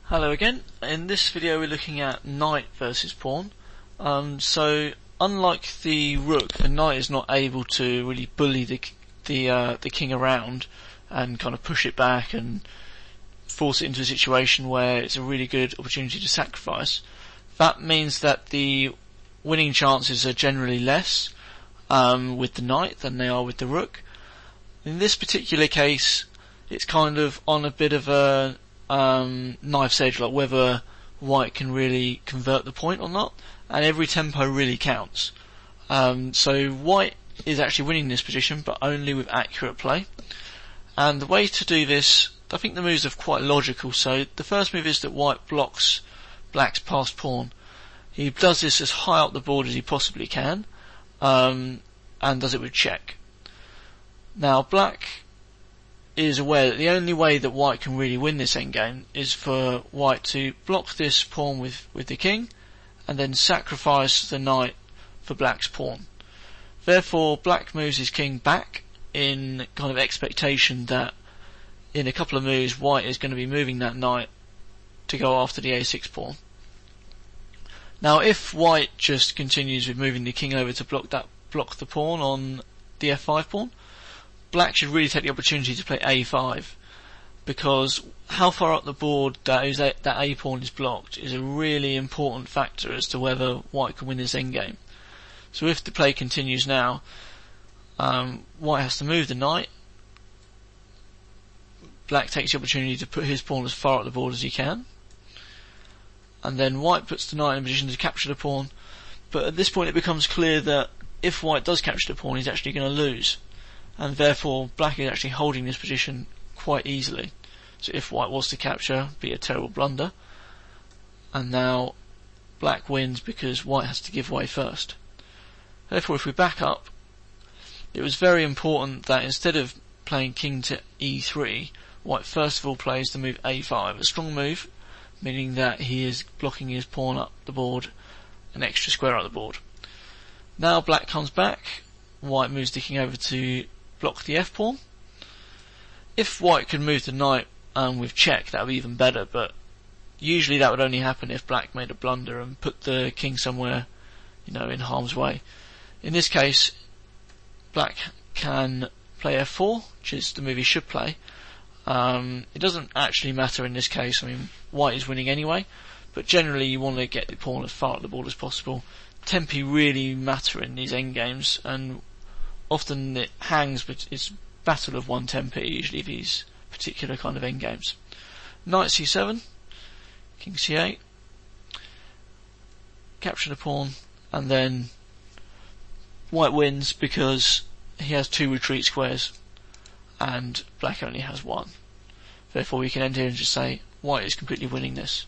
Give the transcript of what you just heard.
Hello again. In this video we're looking at knight versus pawn. So unlike the rook, the knight is not able to really bully the king around and kind of push it back and force it into a situation where it's a really good opportunity to sacrifice. That means that the winning chances are generally less with the knight than they are with the rook. In this particular case, it's kind of on a bit of a knife's edge, like whether white can really convert the point or not, and every tempo really counts. So white is actually winning this position, but only with accurate play. And the way to do this, I think the moves are quite logical. So the first move is that white blocks black's passed pawn. He does this as high up the board as he possibly can, and does it with check. Now black is aware that the only way that white can really win this endgame is for white to block this pawn with the king and then sacrifice the knight for black's pawn. Therefore black moves his king back in kind of expectation that in a couple of moves white is going to be moving that knight to go after the a6 pawn. Now if white just continues with moving the king over to block the pawn on the f5 pawn, black should really take the opportunity to play a5, because how far up the board that a pawn is blocked is a really important factor as to whether white can win this endgame. So if the play continues now, white has to move the knight. Black takes the opportunity to put his pawn as far up the board as he can, and then white puts the knight in a position to capture the pawn. But at this point it becomes clear that if white does capture the pawn, he's actually going to lose, and therefore black is actually holding this position quite easily. So if white was to capture, it'd be a terrible blunder, and now black wins because white has to give way first. Therefore if we back up, it was very important that instead of playing king to e3, white first of all plays the move a5, a strong move, meaning that he is blocking his pawn up the board, an extra square up the board. Now black comes back, white moves the king over to block the f pawn. If white could move the knight with check, that would be even better, but usually that would only happen if black made a blunder and put the king somewhere, in harm's way. In this case, black can play f4, which is the move he should play. It doesn't actually matter in this case. White is winning anyway, but generally you want to get the pawn as far up the board as possible. Tempi really matter in these endgames, and often it hangs, but it's battle of one tempi usually these particular kind of endgames. Knight c7, king c8, capture the pawn, and then white wins because he has two retreat squares and black only has one. Therefore we can end here and just say white is completely winning this.